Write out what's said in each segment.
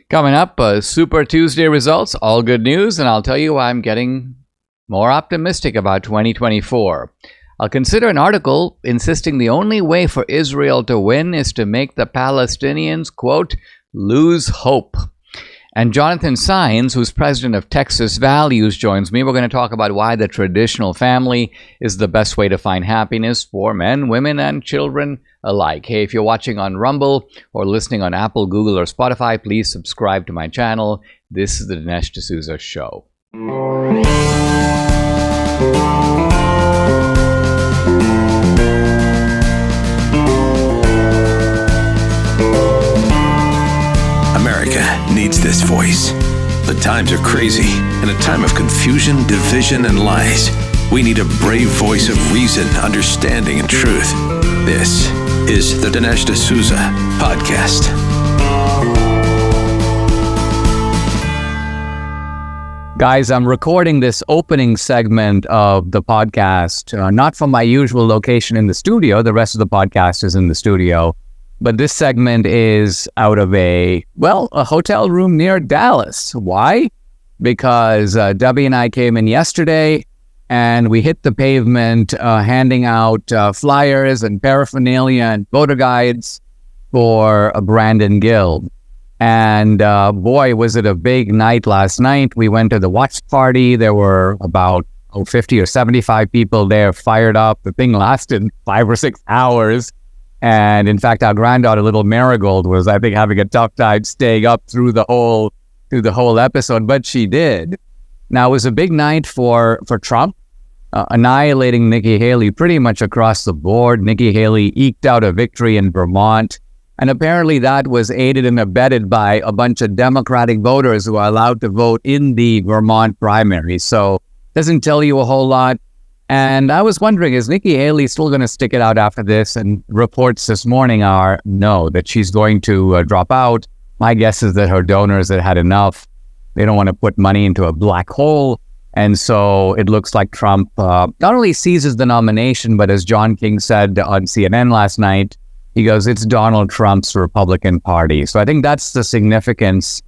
Coming up, Super Tuesday results, all good news, and I'll tell you why I'm getting more optimistic about 2024. I'll consider an article insisting the only way for Israel to win is to make the Palestinians, quote, lose hope. And Jonathan Saenz, who's president of Texas Values, joins me. We're going to talk about why the traditional family is the best way to find happiness for men, women, and children alike. Hey, if you're watching on Rumble or listening on Apple, Google, or Spotify, please subscribe to my channel. This is the Dinesh D'Souza Show. America needs this voice. The times are crazy. In a time of confusion, division, and lies, we need a brave voice of reason, understanding, and truth. This is the Dinesh D'Souza Podcast. Guys, I'm recording this opening segment of the podcast, not from my usual location in the studio. The rest of the podcast is in the studio. But this segment is out of a hotel room near Dallas. Why? Because Debbie and I came in yesterday and we hit the pavement handing out flyers and paraphernalia and voter guides for Brandon Gill. And boy, was it a big night last night. We went to the watch party. There were about 50 or 75 people there fired up. The thing lasted 5 or 6 hours. And in fact, our granddaughter, little Marigold, was, I think, having a tough time staying up through the whole episode, but she did. Now, it was a big night for Trump, annihilating Nikki Haley pretty much across the board. Nikki Haley eked out a victory in Vermont, and apparently that was aided and abetted by a bunch of Democratic voters who are allowed to vote in the Vermont primary. So, doesn't tell you a whole lot. And I was wondering, is Nikki Haley still going to stick it out after this? And reports this morning are no, that she's going to drop out. My guess is that her donors had enough. They don't want to put money into a black hole. And so it looks like Trump not only seizes the nomination, but as John King said on CNN last night, he goes, it's Donald Trump's Republican Party. So I think that's the significance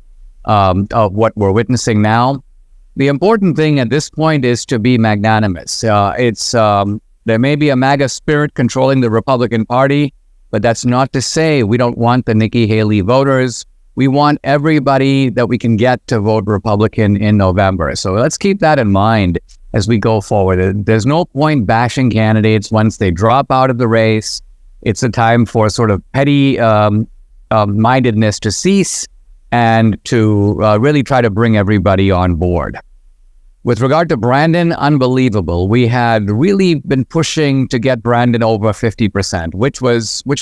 of what we're witnessing now. The important thing at this point is to be magnanimous. There may be a MAGA spirit controlling the Republican Party, but that's not to say we don't want the Nikki Haley voters. We want everybody that we can get to vote Republican in November. So let's keep that in mind as we go forward. There's no point bashing candidates once they drop out of the race. It's a time for sort of petty mindedness to cease and to really try to bring everybody on board. With regard to Brandon, unbelievable. We had really been pushing to get Brandon over 50%, which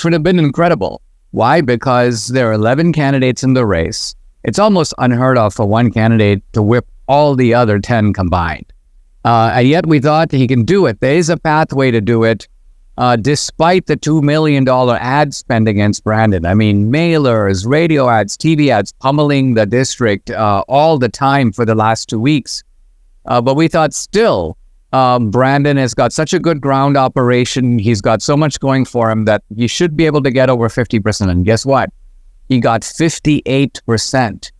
would have been incredible. Why? Because there are 11 candidates in the race. It's almost unheard of for one candidate to whip all the other 10 combined. And yet we thought he can do it. There is a pathway to do it. Despite the $2 million ad spend against Brandon. I mean, mailers, radio ads, TV ads pummeling the district all the time for the last 2 weeks. But we thought still, Brandon has got such a good ground operation. He's got so much going for him that he should be able to get over 50%. And guess what? He got 58%.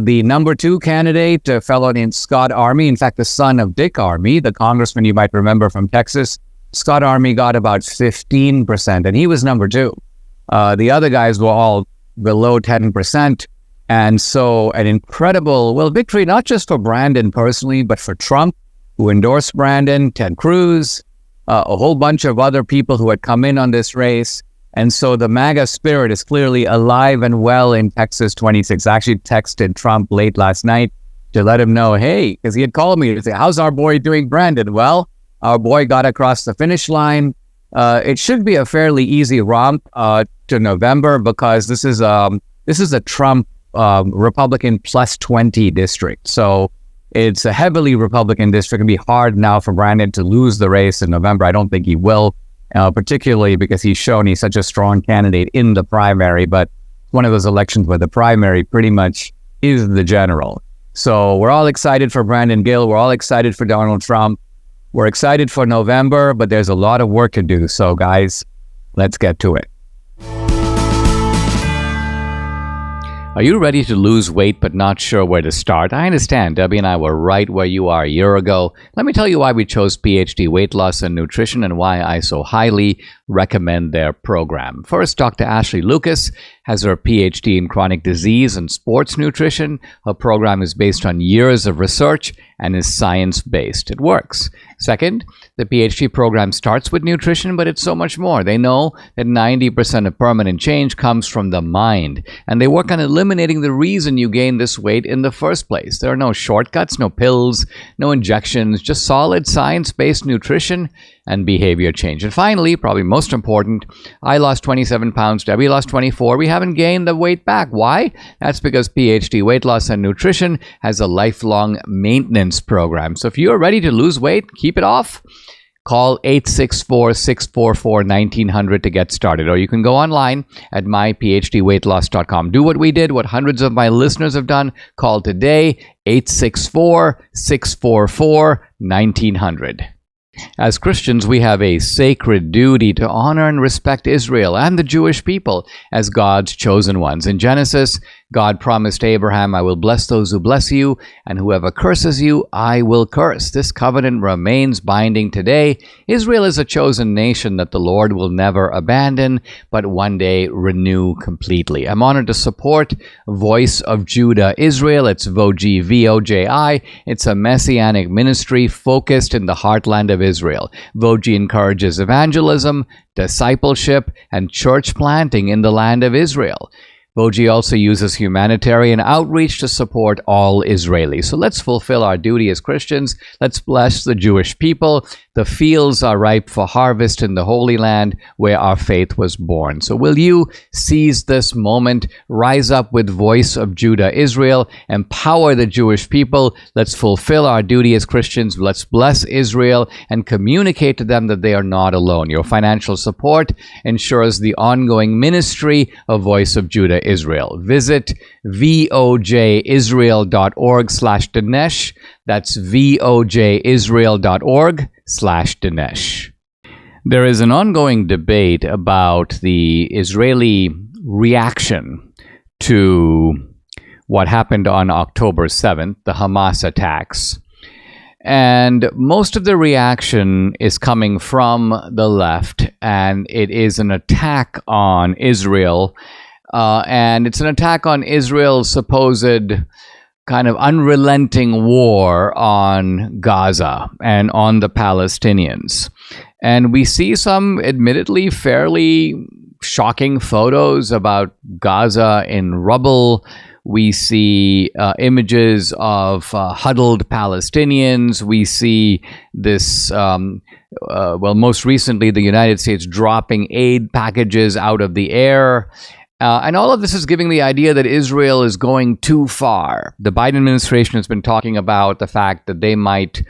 The number 2 candidate, a fellow named Scott Army, in fact, the son of Dick Army, the congressman you might remember from Texas, Scott Army got about 15%, and he was number 2. The other guys were all below 10%. And so an incredible, victory, not just for Brandon personally, but for Trump, who endorsed Brandon, Ted Cruz, a whole bunch of other people who had come in on this race. And so the MAGA spirit is clearly alive and well in Texas 26. I actually texted Trump late last night to let him know, hey, because he had called me to say, how's our boy doing, Brandon? Well, our boy got across the finish line. It should be a fairly easy romp to November because this is a Trump Republican plus 20 district. So it's a heavily Republican district. It'll be hard now for Brandon to lose the race in November. I don't think he will, particularly because he's shown he's such a strong candidate in the primary. But one of those elections where the primary pretty much is the general. So we're all excited for Brandon Gill. We're all excited for Donald Trump. We're excited for November, but there's a lot of work to do. So guys, let's get to it. Are you ready to lose weight but not sure where to start? I understand. Debbie and I were right where you are a year ago. Let me tell you why we chose PhD Weight Loss and Nutrition and why I so highly recommend their program. First, Dr. Ashley Lucas has her PhD in chronic disease and sports nutrition. Her program is based on years of research and is science-based. It works. Second, the PhD program starts with nutrition, but it's so much more. They know that 90% of permanent change comes from the mind, and they work on eliminating the reason you gain this weight in the first place. There are no shortcuts, no pills, no injections, just solid science-based nutrition and behavior change. And finally, probably most important, I lost 27 pounds, Debbie lost 24. We haven't gained the weight back. Why? That's because PhD Weight Loss and Nutrition has a lifelong maintenance program. So if you're ready to lose weight, keep it off, call 864-644-1900 to get started. Or you can go online at myphdweightloss.com. Do what we did, what hundreds of my listeners have done. Call today, 864-644-1900. As Christians, we have a sacred duty to honor and respect Israel and the Jewish people as God's chosen ones. In Genesis, God promised Abraham, I will bless those who bless you, and whoever curses you, I will curse. This covenant remains binding today. Israel is a chosen nation that the Lord will never abandon, but one day renew completely. I'm honored to support Voice of Judah Israel. It's VOJI, V-O-J-I. It's a messianic ministry focused in the heartland of Israel. VOJI encourages evangelism, discipleship, and church planting in the land of Israel. VOJI also uses humanitarian outreach to support all Israelis. So let's fulfill our duty as Christians. Let's bless the Jewish people. The fields are ripe for harvest in the Holy Land where our faith was born. So will you seize this moment, rise up with Voice of Judah Israel, empower the Jewish people. Let's fulfill our duty as Christians. Let's bless Israel and communicate to them that they are not alone. Your financial support ensures the ongoing ministry of Voice of Judah Israel. Visit vojisrael.org/Dinesh. That's vojisrael.org/Dinesh. There is an ongoing debate about the Israeli reaction to what happened on October 7th, the Hamas attacks. And most of the reaction is coming from the left, and it is an attack on Israel. And it's an attack on Israel's supposed kind of unrelenting war on Gaza and on the Palestinians. And we see some admittedly fairly shocking photos about Gaza in rubble. We see images of huddled Palestinians. We see this, most recently, the United States dropping aid packages out of the air. And all of this is giving the idea that Israel is going too far. The Biden administration has been talking about the fact that they might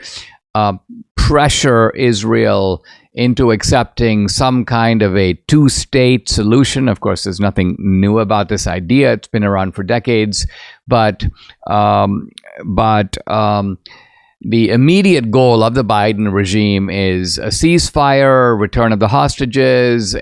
pressure Israel into accepting some kind of a two-state solution. Of course, there's nothing new about this idea. It's been around for decades. But the immediate goal of the Biden regime is a ceasefire, return of the hostages,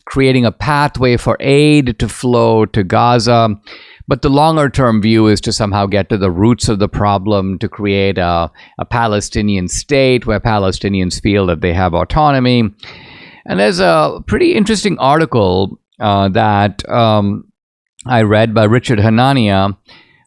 creating a pathway for aid to flow to Gaza. But the longer-term view is to somehow get to the roots of the problem, to create a Palestinian state where Palestinians feel that they have autonomy. And there's a pretty interesting article that I read by Richard Hanania,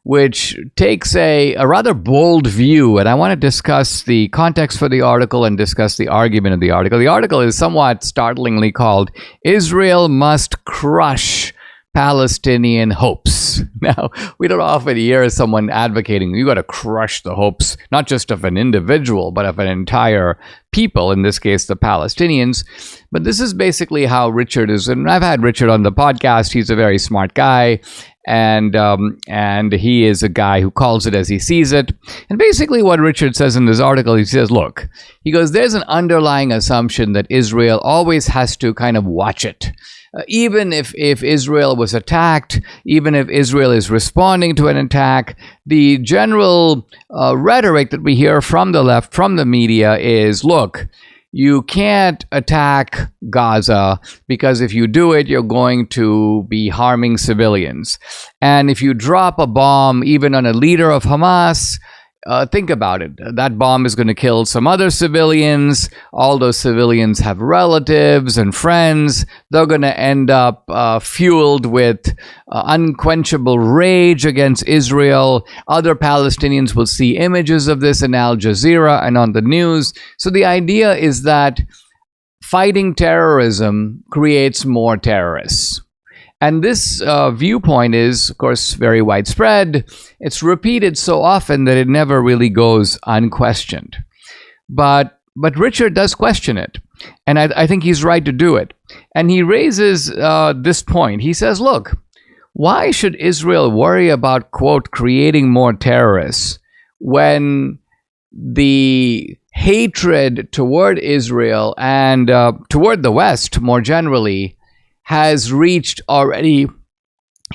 which takes a rather bold view, and I want to discuss the context for the article and discuss the argument of the article. The article is somewhat startlingly called, Israel Must Crush Palestinian Hopes. Now, we don't often hear someone advocating, you got to crush the hopes, not just of an individual, but of an entire people, in this case, the Palestinians. But this is basically how Richard is, and I've had Richard on the podcast. He's a very smart guy. And he is a guy who calls it as he sees it. And basically what Richard says in this article, he says, look, he goes, there's an underlying assumption that Israel always has to kind of watch it. Even if Israel was attacked, even if Israel is responding to an attack, the general rhetoric that we hear from the left, from the media is, look, you can't attack Gaza because if you do it, you're going to be harming civilians. And if you drop a bomb even on a leader of Hamas, think about it. That bomb is going to kill some other civilians. All those civilians have relatives and friends. They're going to end up fueled with unquenchable rage against Israel. Other Palestinians will see images of this in Al Jazeera and on the news. So the idea is that fighting terrorism creates more terrorists. And this viewpoint is, of course, very widespread. It's repeated so often that it never really goes unquestioned. But Richard does question it. And I think he's right to do it. And he raises this point. He says, look, why should Israel worry about, quote, creating more terrorists when the hatred toward Israel and toward the West more generally has reached already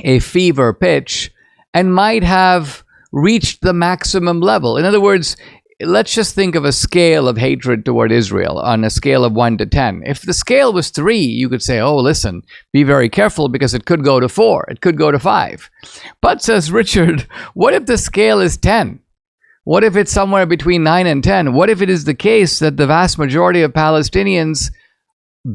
a fever pitch and might have reached the maximum level. In other words, let's just think of a scale of hatred toward Israel on a scale of 1 to 10. If the scale was 3, you could say, oh, listen, be very careful because it could go to 4, it could go to 5. But, says Richard, what if the scale is 10? What if it's somewhere between 9 and 10? What if it is the case that the vast majority of Palestinians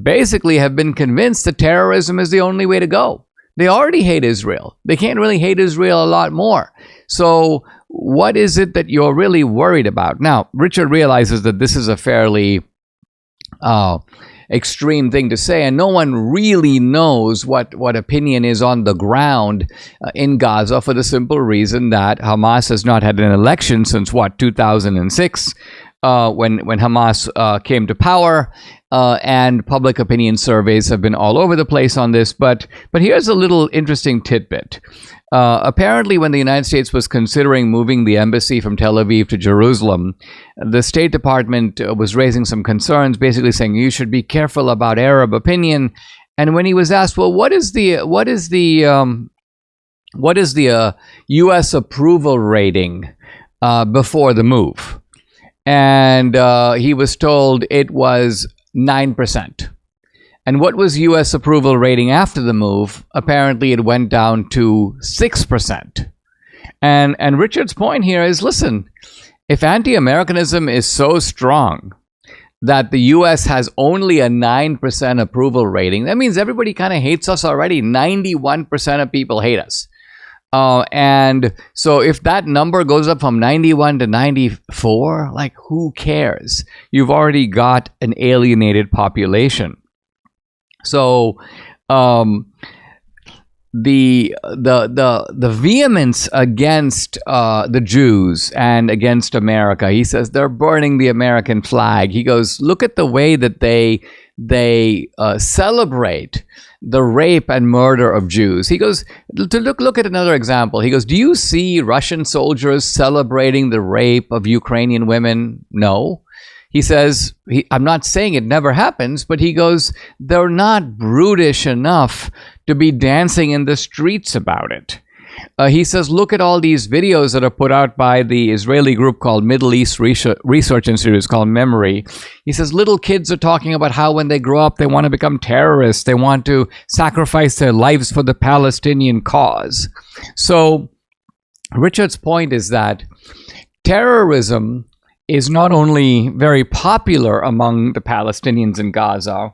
basically have been convinced that terrorism is the only way to go? They already hate Israel. They can't really hate Israel a lot more. So what is it that you're really worried about? Now, Richard realizes that this is a fairly extreme thing to say, and no one really knows what opinion is on the ground in Gaza for the simple reason that Hamas has not had an election since, 2006, when Hamas came to power. And public opinion surveys have been all over the place on this. But here's a little interesting tidbit. Apparently, when the United States was considering moving the embassy from Tel Aviv to Jerusalem, the State Department was raising some concerns, basically saying you should be careful about Arab opinion. And when he was asked, well, what is the U.S. approval rating before the move? And he was told it was 9%. And what was U.S. approval rating after the move? Apparently, it went down to 6%. And Richard's point here is, listen, if anti-Americanism is so strong that the U.S. has only a 9% approval rating, that means everybody kind of hates us already. 91% of people hate us. And so if that number goes up from 91 to 94, like, who cares? You've already got an alienated population. So the vehemence against the Jews and against America, he says they're burning the American flag. He goes, look at the way that they celebrate the rape and murder of Jews. He goes, to look at another example. He goes, do you see Russian soldiers celebrating the rape of Ukrainian women? No. He says, I'm not saying it never happens, but he goes, they're not brutish enough to be dancing in the streets about it. He says, look at all these videos that are put out by the Israeli group called Middle East Research Institute. It's called Memory. He says, little kids are talking about how when they grow up, they want to become terrorists. They want to sacrifice their lives for the Palestinian cause. So Richard's point is that terrorism is not only very popular among the Palestinians in Gaza,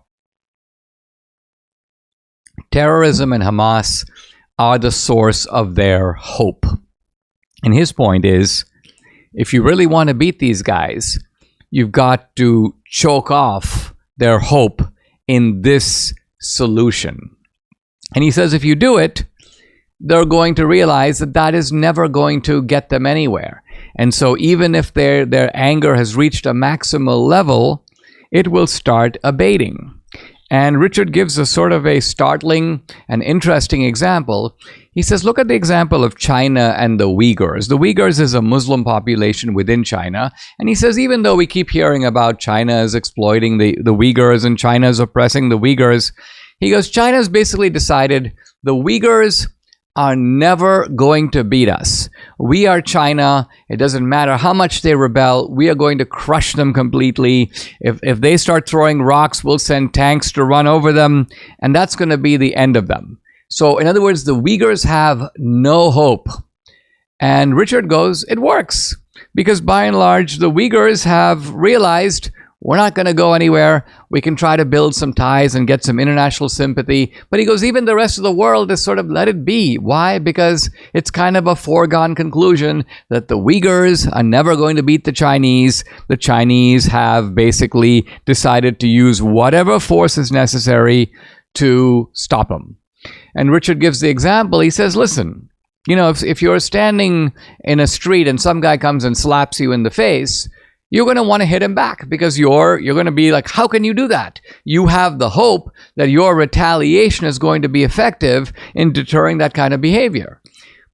terrorism and Hamas are the source of their hope. And his point is, if you really want to beat these guys, you've got to choke off their hope in this solution. And he says if you do it, they're going to realize that that is never going to get them anywhere. And so even if their anger has reached a maximal level, it will start abating. And Richard gives a sort of a startling and interesting example. He says, look at the example of China and the Uyghurs. The Uyghurs is a Muslim population within China. And he says, even though we keep hearing about China is exploiting the Uyghurs and China is oppressing the Uyghurs, he goes, China's basically decided the Uyghurs are never going to beat us. We are China. It doesn't matter how much they rebel. We are going to crush them completely. If they start throwing rocks, we'll send tanks to run over them. And that's going to be the end of them. So in other words, the Uyghurs have no hope. And Richard goes, it works. Because by and large, the Uyghurs have realized we're not going to go anywhere. We can try to build some ties and get some international sympathy. But he goes, even the rest of the world is sort of let it be. Why? Because it's kind of a foregone conclusion that the Uyghurs are never going to beat the Chinese. The Chinese have basically decided to use whatever force is necessary to stop them. And Richard gives the example. He says, listen, you know, if you're standing in a street and some guy comes and slaps you in the face, you're going to want to hit him back because you're going to be like, how can you do that? You have the hope that your retaliation is going to be effective in deterring that kind of behavior.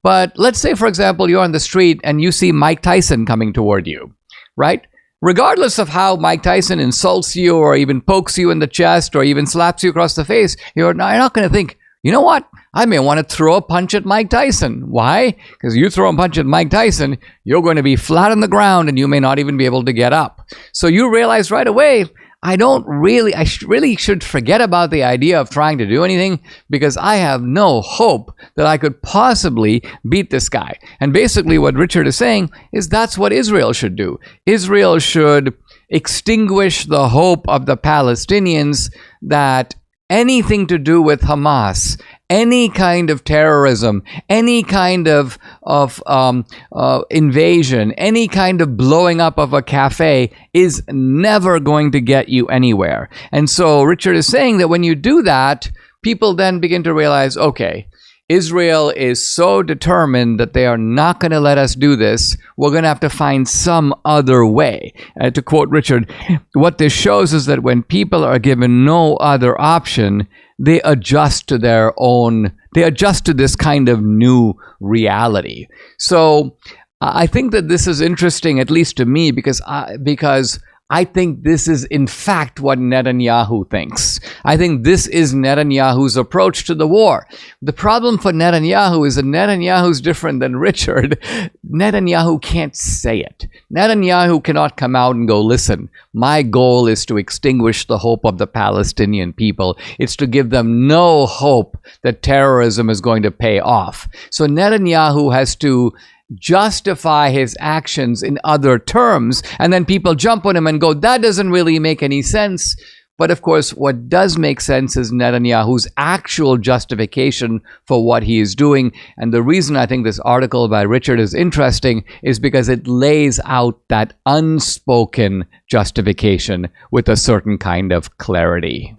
But let's say, for example, you're on the street and you see Mike Tyson coming toward you, right? Regardless of how Mike Tyson insults you or even pokes you in the chest or even slaps you across the face, you're not going to think, you know what? I may want to throw a punch at Mike Tyson. Why? Because you throw a punch at Mike Tyson, you're going to be flat on the ground and you may not even be able to get up. So you realize right away, I really should forget about the idea of trying to do anything because I have no hope that I could possibly beat this guy. And basically what Richard is saying is that's what Israel should do. Israel should extinguish the hope of the Palestinians that anything to do with Hamas, any kind of terrorism, any kind of invasion, any kind of blowing up of a cafe is never going to get you anywhere. And so Richard is saying that when you do that, people then begin to realize, okay, Israel is so determined that they are not going to let us do this. We're going to have to find some other way. To quote Richard, what this shows is that when people are given no other option, they adjust to this kind of new reality. So I think that this is interesting, at least to me, because I think this is, in fact, what Netanyahu thinks. I think this is Netanyahu's approach to the war. The problem for Netanyahu is that Netanyahu's different than Richard. Netanyahu can't say it. Netanyahu cannot come out and go, listen, my goal is to extinguish the hope of the Palestinian people. It's to give them no hope that terrorism is going to pay off. So Netanyahu has to justify his actions in other terms, and then people jump on him and go, that doesn't really make any sense. But of course, what does make sense is Netanyahu's actual justification for what he is doing. And the reason I think this article by Richard is interesting is because it lays out that unspoken justification with a certain kind of clarity.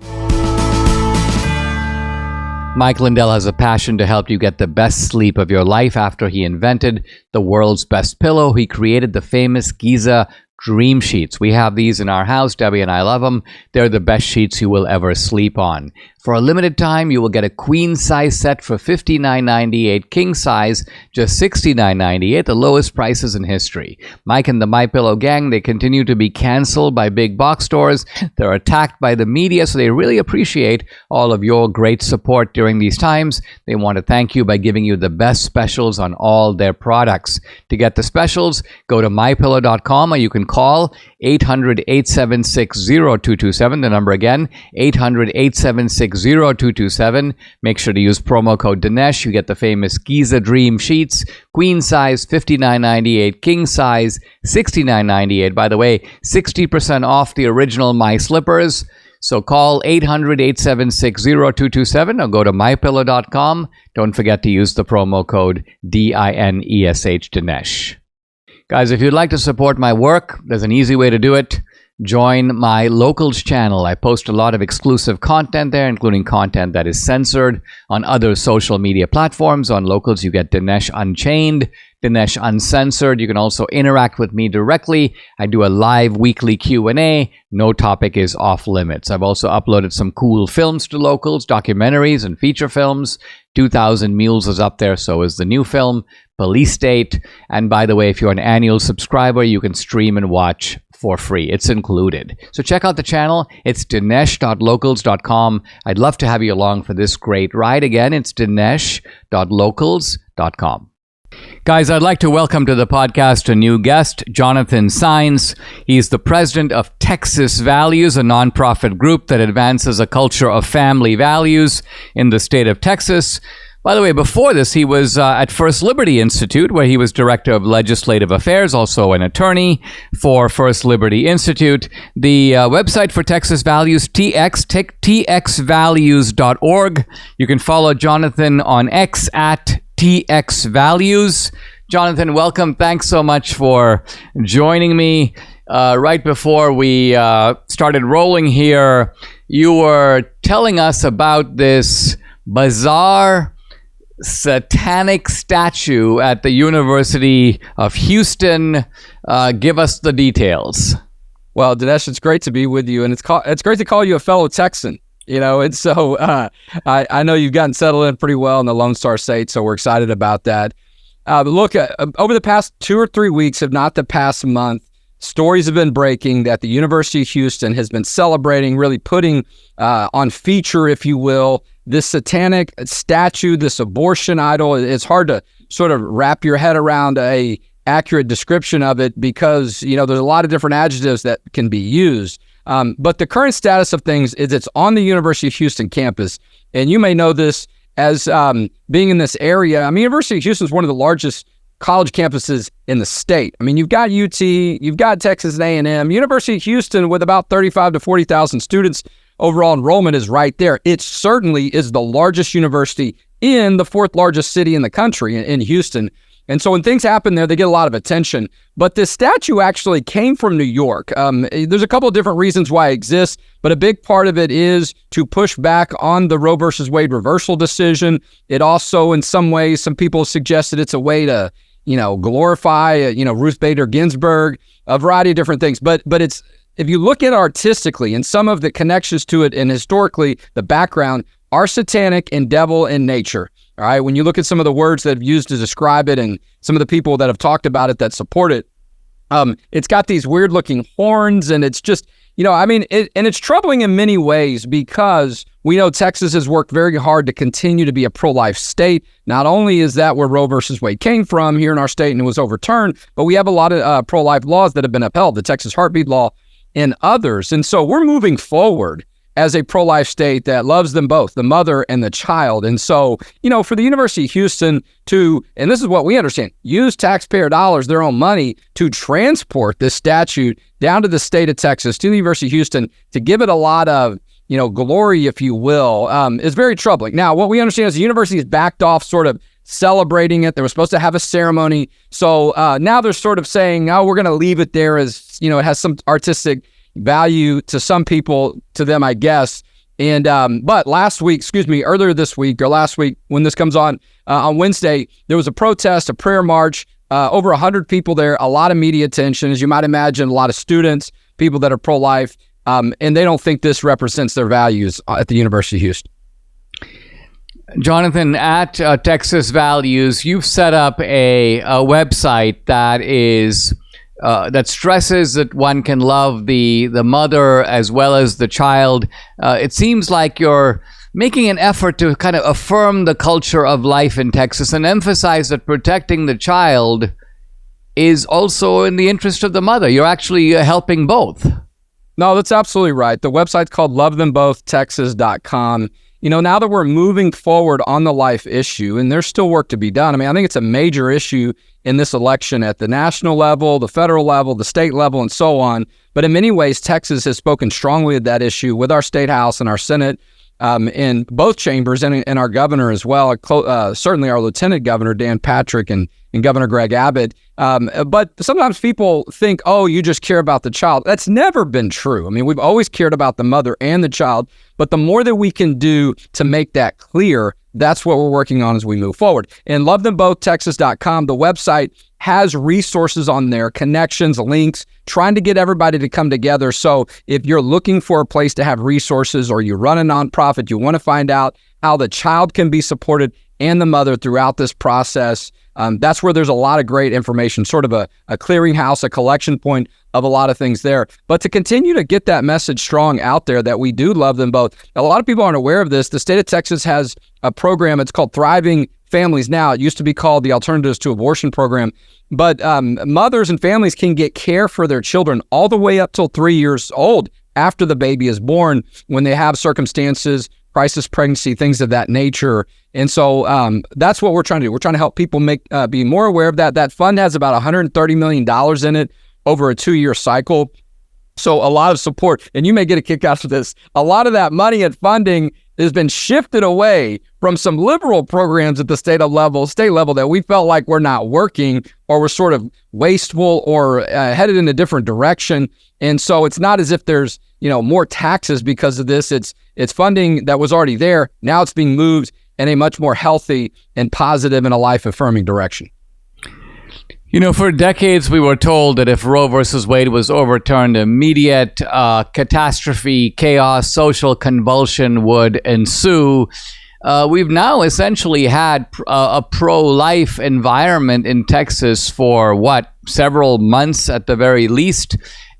Mike Lindell has a passion to help you get the best sleep of your life. After he invented the world's best pillow, he created the famous Giza Dream Sheets. We have these in our house. Debbie and I love them. They're the best sheets you will ever sleep on. For a limited time, you will get a queen size set for $59.98, king size just $69.98, the lowest prices in history. Mike and the MyPillow gang, they continue to be canceled by big box stores. They're attacked by the media, so they really appreciate all of your great support during these times. They want to thank you by giving you the best specials on all their products. To get the specials, go to MyPillow.com, or you can call 800-876-0227. The number again, 800-876-0227. Make sure to use promo code Dinesh. You get the famous Giza Dream Sheets, queen size $59.98, king size $69.98. By the way, 60% off the original My Slippers. So call 800-876-0227 or go to MyPillow.com. Don't forget to use the promo code DINESH, Dinesh. Guys, if you'd like to support my work, there's an easy way to do it. Join my Locals channel. I post a lot of exclusive content there, including content that is censored on other social media platforms. On Locals, you get Dinesh Unchained, Dinesh Uncensored. You can also interact with me directly. I do a live weekly Q&A. No topic is off limits. I've also uploaded some cool films to Locals, documentaries and feature films. 2,000 Mules is up there, so is the new film, Police State. And by the way, if you're an annual subscriber, you can stream and watch for free. It's included. So check out the channel. It's dinesh.locals.com. I'd love to have you along for this great ride. Again, it's dinesh.locals.com. Guys, I'd like to welcome to the podcast a new guest, Jonathan Saenz. He's the president of Texas Values, a nonprofit group that advances a culture of family values in the state of Texas. By the way, before this, he was at First Liberty Institute, where he was director of legislative affairs, also an attorney for First Liberty Institute. The website for Texas Values, txvalues.org. You can follow Jonathan on X at txvalues. Jonathan, welcome. Thanks so much for joining me. Right before we started rolling here, you were telling us about this bizarre satanic statue at the University of Houston. Give us the details. Well, Dinesh, it's great to be with you, and it's great to call you a fellow Texan. And so I know you've gotten settled in pretty well in the Lone Star State, so we're excited about that. Look, over the past 2 or 3 weeks, if not the past month, stories have been breaking that the University of Houston has been celebrating, really putting on feature, if you will, this satanic statue, this abortion idol. It's hard to sort of wrap your head around a accurate description of it because, there's a lot of different adjectives that can be used. But the current status of things is it's on the University of Houston campus. And you may know this as being in this area. University of Houston is one of the largest college campuses in the state. You've got UT, you've got Texas A&M. University of Houston, with about 35 to 40,000 students, overall enrollment is right there. It certainly is the largest university in the fourth largest city in the country, in Houston. And so when things happen there, they get a lot of attention. But this statue actually came from New York. There's a couple of different reasons why it exists, but a big part of it is to push back on the Roe versus Wade reversal decision. It also, in some ways, some people suggested it's a way to, glorify, Ruth Bader Ginsburg, a variety of different things. But it's, if you look at artistically and some of the connections to it and historically, the background are satanic and devil in nature. All right, when you look at some of the words that have used to describe it and some of the people that have talked about it that support it, it's got these weird looking horns, and it's just, and it's troubling in many ways because we know Texas has worked very hard to continue to be a pro-life state. Not only is that where Roe versus Wade came from here in our state and it was overturned, but we have a lot of pro-life laws that have been upheld, the Texas heartbeat law and others. And so we're moving forward as a pro-life state that loves them both, the mother and the child. And so, for the University of Houston to, and this is what we understand, use taxpayer dollars, their own money, to transport this statute down to the state of Texas, to the University of Houston, to give it a lot of, glory, if you will, is very troubling. Now, what we understand is the university has backed off sort of celebrating it. They were supposed to have a ceremony. So now they're sort of saying, oh, we're going to leave it there as, it has some artistic value to some people, to them, I guess. And but earlier this week or last week, when this comes on Wednesday, there was a protest, a prayer march, over 100 people there, a lot of media attention, as you might imagine, a lot of students, people that are pro-life, and they don't think this represents their values at the University of Houston. Jonathan, at Texas Values, you've set up a website that is that stresses that one can love the mother as well as the child. It seems like you're making an effort to kind of affirm the culture of life in Texas and emphasize that protecting the child is also in the interest of the mother. You're actually helping both. No, that's absolutely right. The website's called lovethemboth.texas.com. Now that we're moving forward on the life issue, and there's still work to be done. I think it's a major issue in this election at the national level, the federal level, the state level, and so on. But in many ways, Texas has spoken strongly at that issue with our state house and our Senate in both chambers, and our governor as well, certainly our Lieutenant Governor, Dan Patrick, and Governor Greg Abbott. But sometimes people think, oh, you just care about the child. That's never been true. We've always cared about the mother and the child, but the more that we can do to make that clear, that's what we're working on as we move forward. And lovethemboth.texas.com, the website has resources on there, connections, links, trying to get everybody to come together. So if you're looking for a place to have resources, or you run a nonprofit, you want to find out how the child can be supported and the mother throughout this process. That's where there's a lot of great information, sort of a clearinghouse, a collection point of a lot of things there. But to continue to get that message strong out there that we do love them both. A lot of people aren't aware of this. The state of Texas has a program. It's called Thriving Families Now. It used to be called the Alternatives to Abortion program. But mothers and families can get care for their children all the way up till 3 years old after the baby is born when they have circumstances, crisis pregnancy, things of that nature. And so that's what we're trying to do. We're trying to help people be more aware of that. That fund has about $130 million in it over a 2-year cycle. So a lot of support, and you may get a kick out of this. A lot of that money and funding has been shifted away from some liberal programs at the state level that we felt like were not working or were sort of wasteful or headed in a different direction. And so it's not as if there's, more taxes because of this. It's funding that was already there. Now it's being moved in a much more healthy and positive and a life-affirming direction. For decades, we were told that if Roe versus Wade was overturned, immediate catastrophe, chaos, social convulsion would ensue. We've now essentially had a pro-life environment in Texas for, several months at the very least.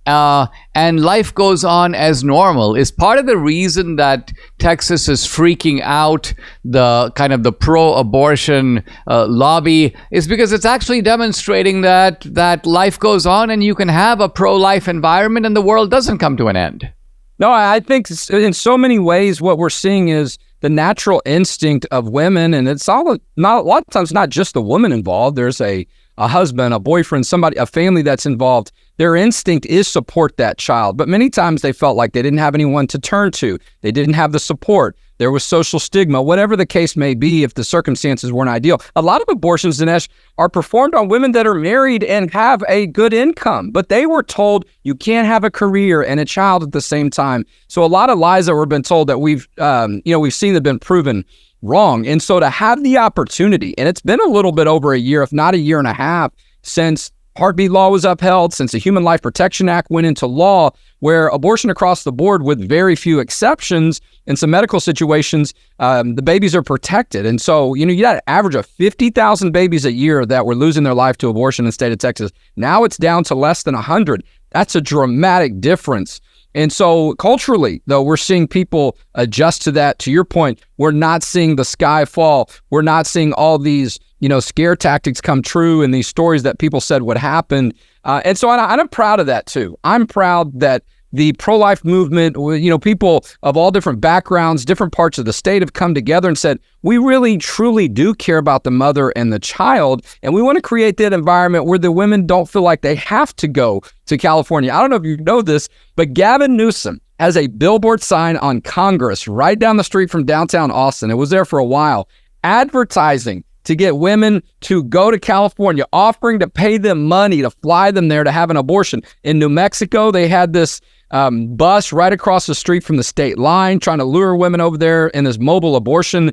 And life goes on as normal. Is part of the reason that Texas is freaking out the kind of the pro-abortion lobby is because it's actually demonstrating that life goes on and you can have a pro-life environment and the world doesn't come to an end. No, I think in so many ways what we're seeing is the natural instinct of women, and it's a lot of times not just the woman involved. There's a husband, a boyfriend, somebody, a family that's involved. Their instinct is support that child. But many times they felt like they didn't have anyone to turn to. They didn't have the support. There was social stigma, whatever the case may be, if the circumstances weren't ideal. A lot of abortions, Dinesh, are performed on women that are married and have a good income, but they were told you can't have a career and a child at the same time. So a lot of lies that we've been told that we've seen that have been proven wrong. And so to have the opportunity, and it's been a little bit over a year, if not a year and a half, since heartbeat law was upheld, since the Human Life Protection Act went into law, where abortion across the board, with very few exceptions, in some medical situations, the babies are protected. And so, you got an average of 50,000 babies a year that were losing their life to abortion in the state of Texas. Now it's down to less than 100. That's a dramatic difference. And so culturally, though, we're seeing people adjust to that. To your point, we're not seeing the sky fall. We're not seeing all these, scare tactics come true and these stories that people said would happen. And so I'm proud of that, too. I'm proud that the pro-life movement, people of all different backgrounds, different parts of the state have come together and said, we really, truly do care about the mother and the child. And we want to create that environment where the women don't feel like they have to go to California. I don't know if you know this, but Gavin Newsom has a billboard sign on Congress right down the street from downtown Austin. It was there for a while, advertising to get women to go to California, offering to pay them money to fly them there to have an abortion. In New Mexico, they had this bus right across the street from the state line trying to lure women over there in this mobile abortion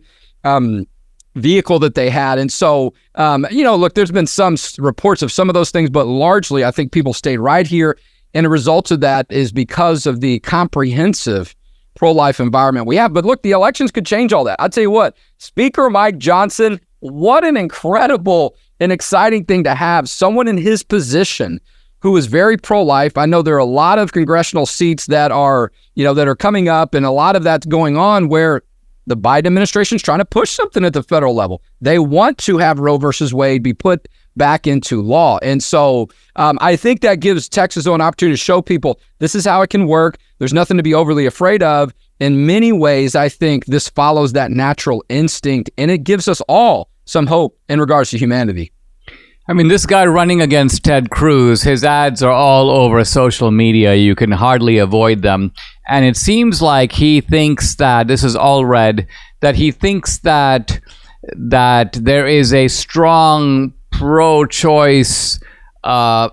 vehicle that they had. And so, look, there's been some reports of some of those things, but largely I think people stayed right here. And a result of that is because of the comprehensive pro-life environment we have. But look, the elections could change all that. I'll tell you what, Speaker Mike Johnson, what an incredible and exciting thing to have someone in his position who is very pro-life. I know there are a lot of congressional seats that are coming up, and a lot of that's going on where the Biden administration is trying to push something at the federal level. They want to have Roe versus Wade be put back into law. And so I think that gives Texas an opportunity to show people this is how it can work. There's nothing to be overly afraid of. In many ways, I think this follows that natural instinct, and it gives us all some hope in regards to humanity. I mean, this guy running against Ted Cruz, his ads are all over social media. You can hardly avoid them. And it seems like he thinks that, this is all red, that he thinks that there is a strong pro-choice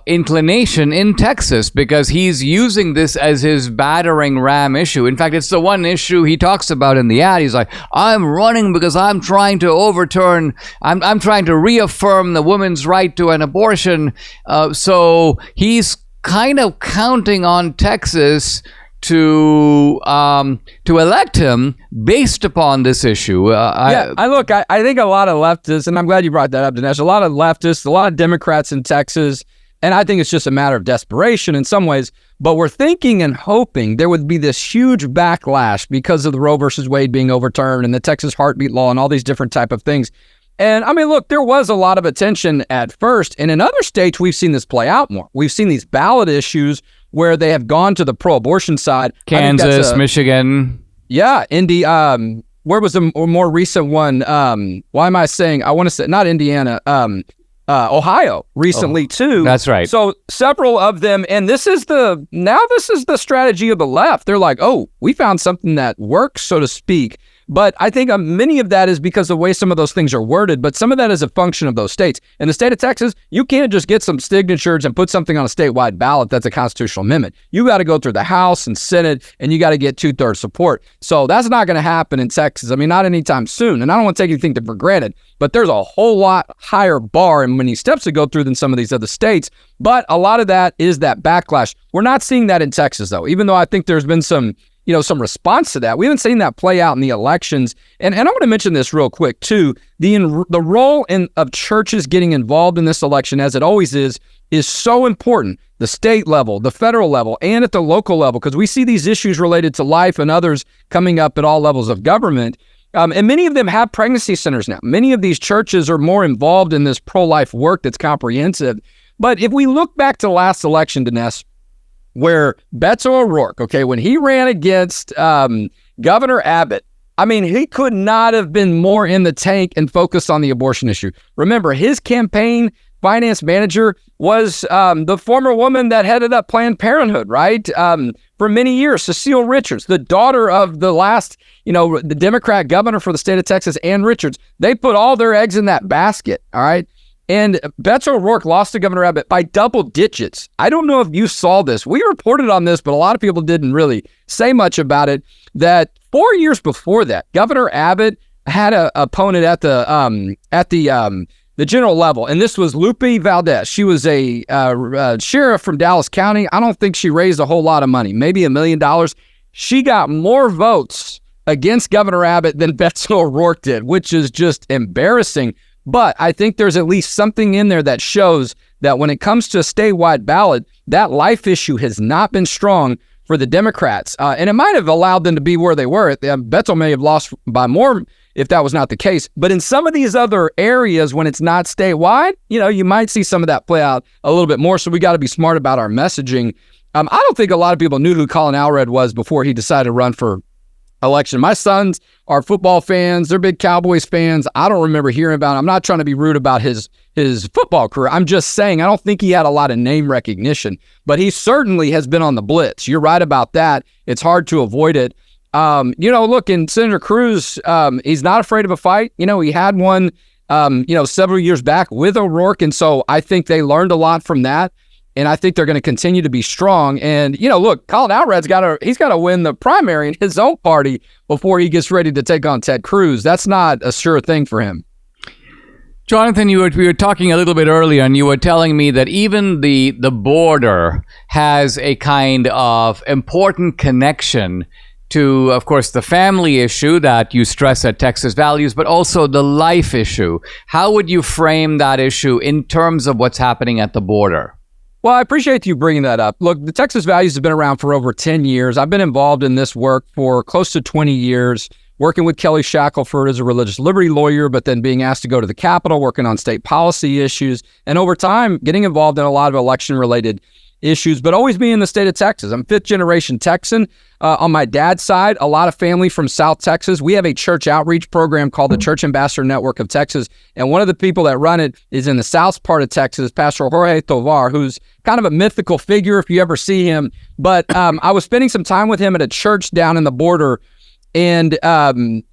inclination in Texas because he's using this as his battering ram issue. In fact, it's the one issue he talks about in the ad. He's like, I'm running because I'm trying to overturn, I'm trying to reaffirm the woman's right to an abortion. So he's kind of counting on Texas to elect him based upon this issue. I think a lot of leftists, and I'm glad you brought that up, Dinesh, a lot of leftists, a lot of Democrats in Texas, and I think it's just a matter of desperation in some ways, but we're thinking and hoping there would be this huge backlash because of the Roe versus Wade being overturned and the Texas heartbeat law and all these different type of things. And I mean, look, there was a lot of attention at first, and in other states, we've seen this play out more. We've seen these ballot issues where they have gone to the pro-abortion side. Kansas, Michigan. Yeah, where was the more recent one? Why am I saying, I want to say, not Indiana, Ohio recently too. That's right. So several of them, and this is the strategy of the left. They're like, oh, we found something that works, so to speak. But I think many of that is because of the way some of those things are worded, but some of that is a function of those states. In the state of Texas, you can't just get some signatures and put something on a statewide ballot that's a constitutional amendment. You got to go through the House and Senate, and you got to get 2/3 support. So that's not going to happen in Texas. I mean, not anytime soon. And I don't want to take anything for granted, but there's a whole lot higher bar and many steps to go through than some of these other states. But a lot of that is that backlash. We're not seeing that in Texas, though, even though I think there's been some response to that. We haven't seen that play out in the elections. And I want to mention this real quick, too. The role of churches getting involved in this election, as it always is so important. The state level, the federal level, and at the local level, because we see these issues related to life and others coming up at all levels of government. And many of them have pregnancy centers now. Many of these churches are more involved in this pro-life work that's comprehensive. But if we look back to the last election, Dinesh, where Beto O'Rourke, when he ran against Governor Abbott, I mean, he could not have been more in the tank and focused on the abortion issue. Remember, his campaign finance manager was the former woman that headed up Planned Parenthood, right? For many years, Cecile Richards, the daughter of the last, the Democrat governor for the state of Texas, Ann Richards. They put all their eggs in that basket, all right? And Beto O'Rourke lost to Governor Abbott by double digits. I don't know if you saw this. We reported on this, but a lot of people didn't really say much about it, that 4 years before that, Governor Abbott had an opponent at the general level, and this was Lupe Valdez. She was a sheriff from Dallas County. I don't think she raised a whole lot of money, maybe $1 million. She got more votes against Governor Abbott than Beto O'Rourke did, which is just embarrassing. But I think there's at least something in there that shows that when it comes to a statewide ballot, that life issue has not been strong for the Democrats. And it might have allowed them to be where they were. Beto may have lost by more if that was not the case. But in some of these other areas, when it's not statewide, you might see some of that play out a little bit more. So we got to be smart about our messaging. I don't think a lot of people knew who Colin Allred was before he decided to run for election. My sons are football fans. They're big Cowboys fans. I don't remember hearing about him. I'm not trying to be rude about his football career. I'm just saying I don't think he had a lot of name recognition, but he certainly has been on the blitz. You're right about that. It's hard to avoid it. Look, in Senator Cruz, he's not afraid of a fight. He had one, several years back with O'Rourke, and so I think they learned a lot from that. And I think they're going to continue to be strong. And, look, Colin Allred's got to win the primary in his own party before he gets ready to take on Ted Cruz. That's not a sure thing for him. Jonathan, we were talking a little bit earlier, and you were telling me that even the border has a kind of important connection to, of course, the family issue that you stress at Texas Values, but also the life issue. How would you frame that issue in terms of what's happening at the border? Well, I appreciate you bringing that up. Look, the Texas Values have been around for over 10 years. I've been involved in this work for close to 20 years, working with Kelly Shackelford as a religious liberty lawyer, but then being asked to go to the Capitol, working on state policy issues, and over time, getting involved in a lot of election-related issues, but always being in the state of Texas. I'm fifth-generation Texan. On my dad's side, a lot of family from South Texas. We have a church outreach program called the Church Ambassador Network of Texas, and one of the people that run it is in the south part of Texas, Pastor Jorge Tovar, who's kind of a mythical figure if you ever see him. But I was spending some time with him at a church down in the border, and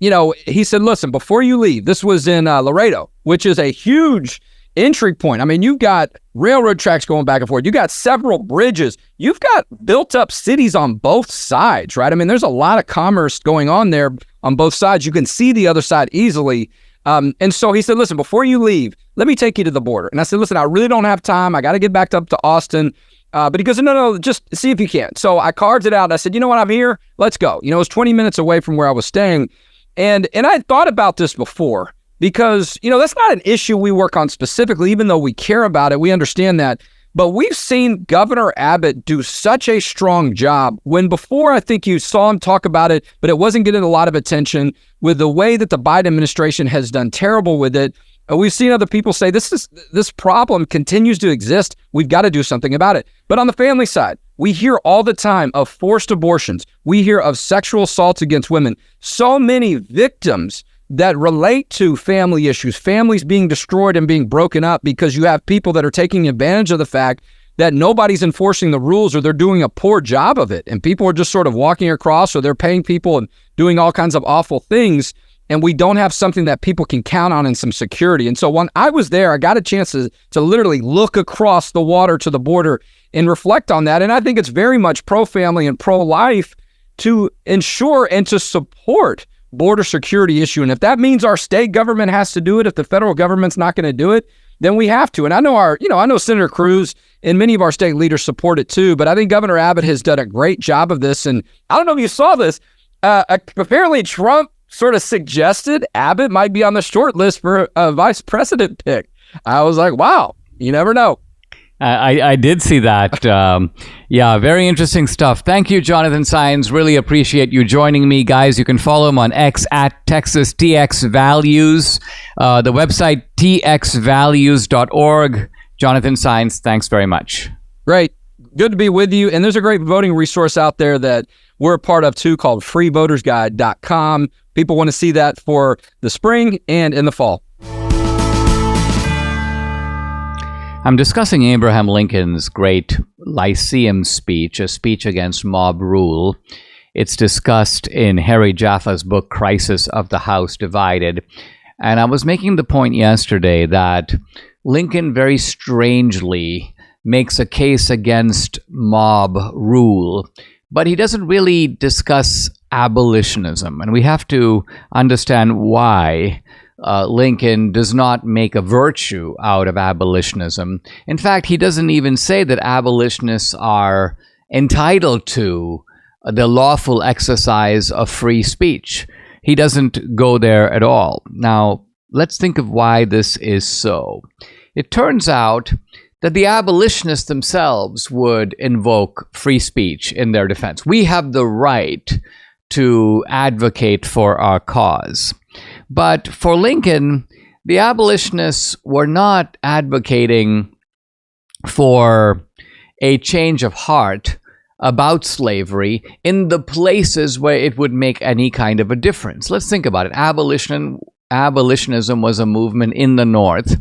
he said, listen, before you leave, this was in Laredo, which is a huge entry point. I mean, you've got railroad tracks going back and forth. You got several bridges. You've got built up cities on both sides, right? I mean, there's a lot of commerce going on there on both sides. You can see the other side easily. And so he said, listen, before you leave, let me take you to the border. And I said, listen, I really don't have time. I got to get back up to Austin. But he goes, no, just see if you can. So I carved it out. I said, you know what, I'm here. Let's go. You know, it was 20 minutes away from where I was staying. And I had thought about this before because, you know, that's not an issue we work on specifically, even though we care about it. We understand that. But we've seen Governor Abbott do such a strong job when before I think you saw him talk about it, but it wasn't getting a lot of attention with the way that the Biden administration has done terrible with it. We've seen other people say this problem continues to exist. We've got to do something about it. But on the family side, we hear all the time of forced abortions. We hear of sexual assaults against women. So many victims that relate to family issues, families being destroyed and being broken up because you have people that are taking advantage of the fact that nobody's enforcing the rules or they're doing a poor job of it. And people are just sort of walking across or they're paying people and doing all kinds of awful things. And we don't have something that people can count on and some security. And so when I was there, I got a chance to literally look across the water to the border and reflect on that. And I think it's very much pro-family and pro-life to ensure and to support border security issue. And if that means our state government has to do it, if the federal government's not going to do it, then we have to. And I know I know Senator Cruz and many of our state leaders support it too, but I think Governor Abbott has done a great job of this. And I don't know if you saw this, apparently Trump sort of suggested Abbott might be on the short list for a vice president pick. I was like, wow, you never know. I did see that. Yeah, very interesting stuff. Thank you, Jonathan Saenz. Really appreciate you joining me, guys. You can follow him on X at Texas TX Values. The website txvalues.org. Jonathan Saenz, thanks very much. Great. Good to be with you. And there's a great voting resource out there that we're a part of too called freevotersguide.com. People want to see that for the spring and in the fall. I'm discussing Abraham Lincoln's great Lyceum speech, a speech against mob rule. It's discussed in Harry Jaffa's book, Crisis of the House Divided. And I was making the point yesterday that Lincoln very strangely makes a case against mob rule, but he doesn't really discuss abolitionism. And we have to understand why Lincoln does not make a virtue out of abolitionism. In fact, he doesn't even say that abolitionists are entitled to the lawful exercise of free speech. He doesn't go there at all. Now, let's think of why this is so. It turns out that the abolitionists themselves would invoke free speech in their defense. We have the right to advocate for our cause. But for Lincoln, the abolitionists were not advocating for a change of heart about slavery in the places where it would make any kind of a difference. Let's think about it. Abolitionism was a movement in the North.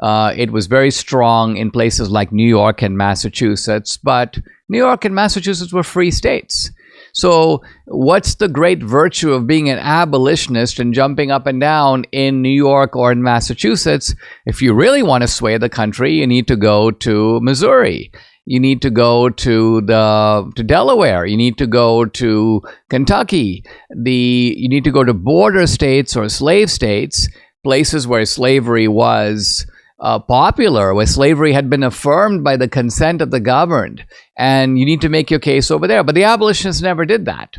It was very strong in places like New York and Massachusetts, but New York and Massachusetts were free states. So what's the great virtue of being an abolitionist and jumping up and down in New York or in Massachusetts? If you really want to sway the country, you need to go to Missouri. You need to go to Delaware. You need to go to Kentucky. You need to go to border states or slave states, places where slavery was popular, where slavery had been affirmed by the consent of the governed, and you need to make your case over there. But the abolitionists never did that.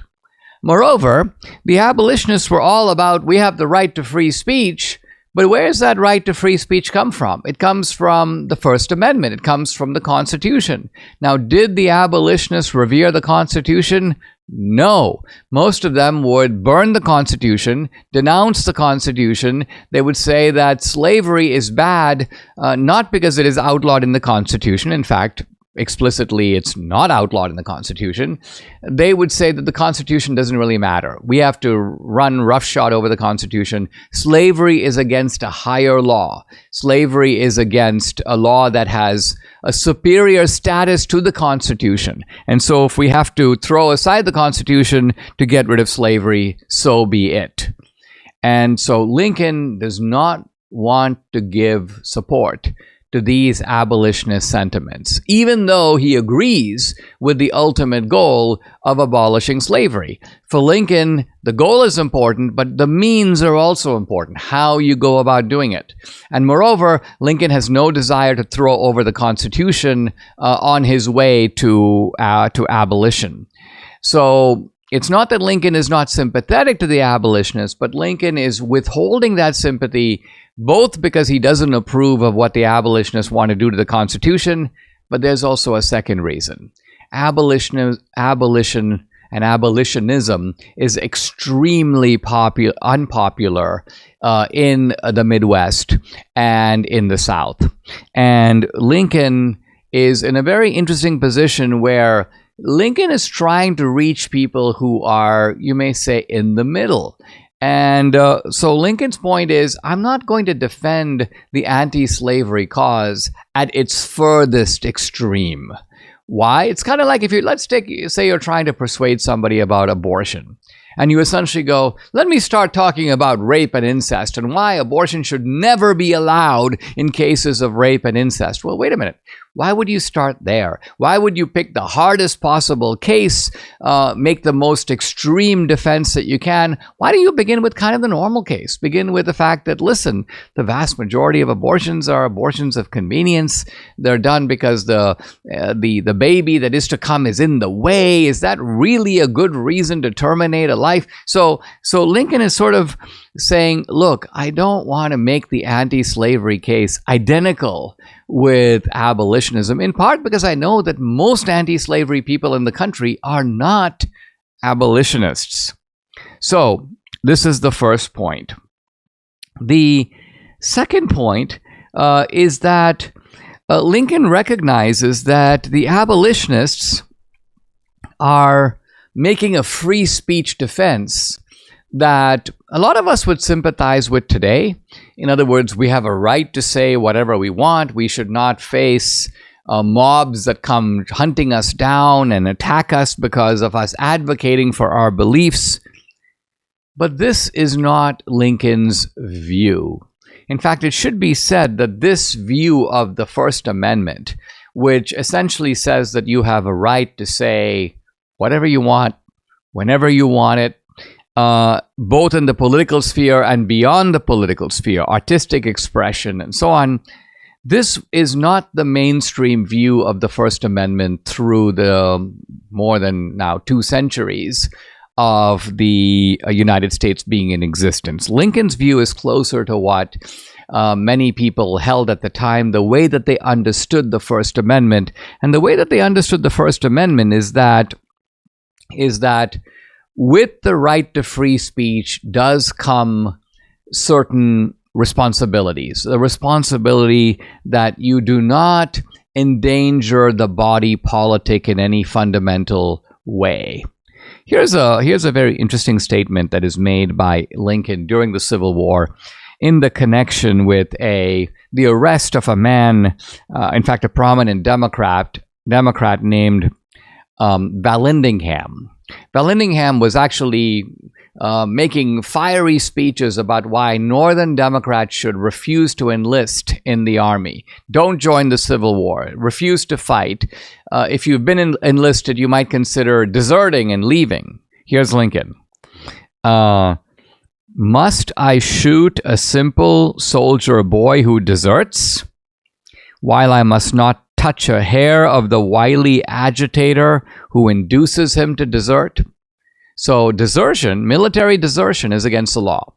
Moreover, the abolitionists were all about, we have the right to free speech, but where does that right to free speech come from? It comes from the First Amendment. It comes from the Constitution. Now, did the abolitionists revere the Constitution? No. Most of them would burn the Constitution, denounce the Constitution. They would say that slavery is bad, not because it is outlawed in the Constitution. In fact, explicitly, it's not outlawed in the Constitution. They would say that the Constitution doesn't really matter. We have to run roughshod over the Constitution. Slavery is against a higher law. Slavery is against a law that has a superior status to the Constitution. And so if we have to throw aside the Constitution to get rid of slavery, so be it. And so Lincoln does not want to give support to these abolitionist sentiments, even though he agrees with the ultimate goal of abolishing slavery. For Lincoln, the goal is important, but the means are also important, how you go about doing it. And moreover, Lincoln has no desire to throw over the Constitution on his way to abolition. So it's not that Lincoln is not sympathetic to the abolitionists, but Lincoln is withholding that sympathy both because he doesn't approve of what the abolitionists want to do to the Constitution, but there's also a second reason. Abolition and abolitionism is extremely unpopular in the Midwest and in the South. And Lincoln is in a very interesting position where Lincoln is trying to reach people who are, you may say, in the middle. And so Lincoln's point is, I'm not going to defend the anti-slavery cause at its furthest extreme. Why? It's kind of like say you're trying to persuade somebody about abortion. And you essentially go, let me start talking about rape and incest and why abortion should never be allowed in cases of rape and incest. Well, wait a minute. Why would you start there? Why would you pick the hardest possible case, make the most extreme defense that you can? Why do you begin with kind of the normal case? Begin with the fact that, listen, the vast majority of abortions are abortions of convenience. They're done because the baby that is to come is in the way. Is that really a good reason to terminate a life? So Lincoln is sort of saying, look, I don't want to make the anti-slavery case identical with abolitionism, in part because I know that most anti-slavery people in the country are not abolitionists. So this is the first point. The second point is that Lincoln recognizes that the abolitionists are making a free speech defense that a lot of us would sympathize with today. In other words, we have a right to say whatever we want. We should not face mobs that come hunting us down and attack us because of us advocating for our beliefs. But this is not Lincoln's view. In fact, it should be said that this view of the First Amendment, which essentially says that you have a right to say whatever you want, whenever you want it, both in the political sphere and beyond the political sphere, artistic expression and so on. This is not the mainstream view of the First Amendment through the more than now 2 centuries of the United States being in existence. Lincoln's view is closer to what many people held at the time, the way that they understood the First Amendment. And the way that they understood the First Amendment is that with the right to free speech does come certain responsibilities. The responsibility that you do not endanger the body politic in any fundamental way. Here's a very interesting statement that is made by Lincoln during the Civil War in the connection with the arrest of a man, in fact, a prominent Democrat named Vallandigham. Vallandigham was actually making fiery speeches about why Northern Democrats should refuse to enlist in the army. Don't join the Civil War. Refuse to fight. If you've been enlisted, you might consider deserting and leaving. Here's Lincoln. Must I shoot a simple soldier boy who deserts, while I must not touch a hair of the wily agitator who induces him to desert? So desertion, military desertion, is against the law.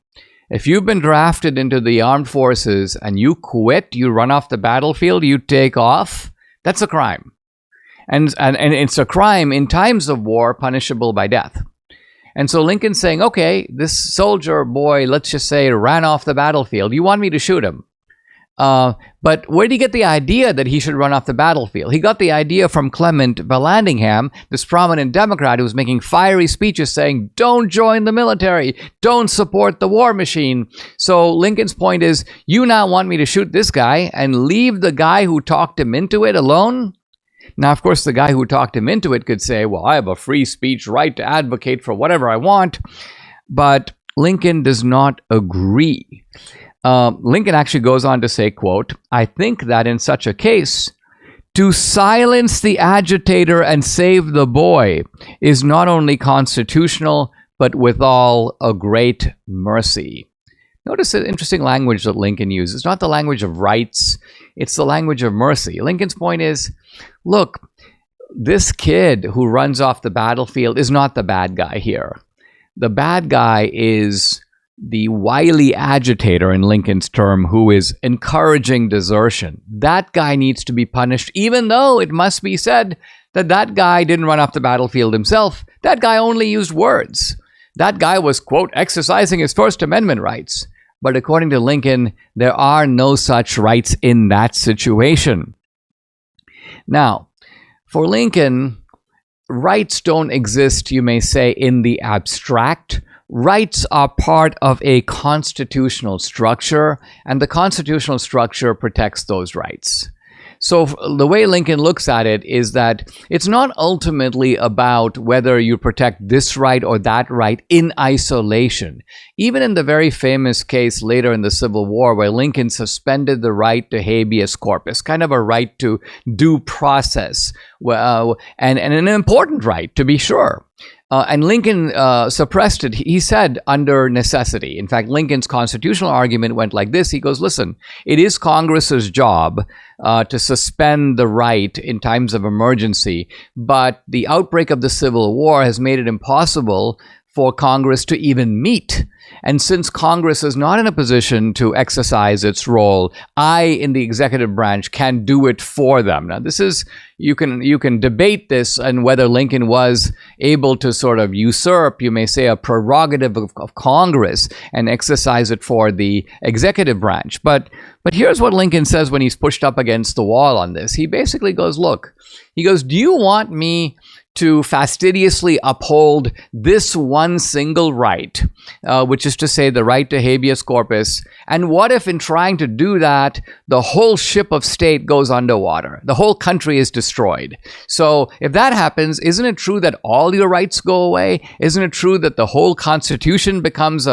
If you've been drafted into the armed forces and you quit, you run off the battlefield, you take off, that's a crime. And it's a crime in times of war punishable by death. And so Lincoln's saying, okay, this soldier boy, let's just say, ran off the battlefield. You want me to shoot him? But where did he get the idea that he should run off the battlefield? He got the idea from Clement Vallandigham, this prominent Democrat who was making fiery speeches saying, don't join the military, don't support the war machine. So Lincoln's point is, you now want me to shoot this guy and leave the guy who talked him into it alone? Now, of course, the guy who talked him into it could say, well, I have a free speech right to advocate for whatever I want. But Lincoln does not agree. Lincoln actually goes on to say, quote, "I think that in such a case, to silence the agitator and save the boy is not only constitutional, but withal a great mercy." Notice the interesting language that Lincoln uses. It's not the language of rights, it's the language of mercy. Lincoln's point is, look, this kid who runs off the battlefield is not the bad guy here. The bad guy is the wily agitator, in Lincoln's term, who is encouraging desertion. That guy needs to be punished, even though it must be said that that guy didn't run off the battlefield himself. That guy only used words. That guy was, quote, exercising his First Amendment rights. But according to Lincoln, there are no such rights in that situation. Now, for Lincoln, rights don't exist, you may say, in the abstract. Rights are part of a constitutional structure, and the constitutional structure protects those rights. So the way Lincoln looks at it is that it's not ultimately about whether you protect this right or that right in isolation. Even in the very famous case later in the Civil War where Lincoln suspended the right to habeas corpus, kind of a right to due process, and an important right, to be sure. And Lincoln suppressed it, he said, under necessity. In fact, Lincoln's constitutional argument went like this. He goes, listen, it is Congress's job to suspend the right in times of emergency, but the outbreak of the Civil War has made it impossible for Congress to even meet. And since Congress is not in a position to exercise its role, I, in the executive branch, can do it for them. Now, this is, you can debate this and whether Lincoln was able to sort of usurp, you may say, a prerogative of Congress and exercise it for the executive branch. But here's what Lincoln says when he's pushed up against the wall on this. He basically goes, look, he goes, do you want me to fastidiously uphold this one single right, which is to say the right to habeas corpus? And what if in trying to do that, the whole ship of state goes underwater? The whole country is destroyed. So if that happens, isn't it true that all your rights go away? Isn't it true that the whole Constitution becomes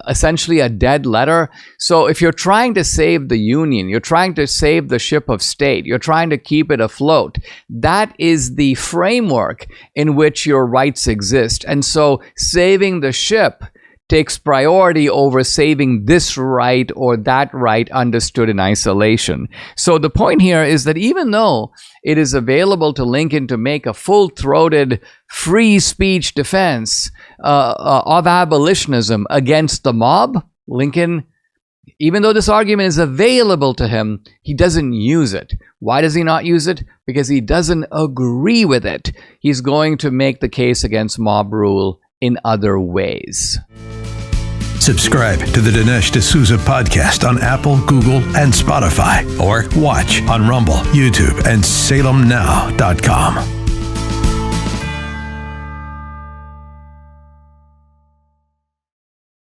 essentially a dead letter? So if you're trying to save the Union, you're trying to save the ship of state, you're trying to keep it afloat, that is the framework in which your rights exist. And so saving the ship takes priority over saving this right or that right understood in isolation. So the point here is that even though it is available to Lincoln to make a full-throated free speech defense of abolitionism against the mob, Lincoln, even though this argument is available to him, he doesn't use it. Why does he not use it? Because he doesn't agree with it. He's going to make the case against mob rule in other ways. Subscribe to the Dinesh D'Souza podcast on Apple, Google, and Spotify, or watch on Rumble, YouTube, and SalemNow.com.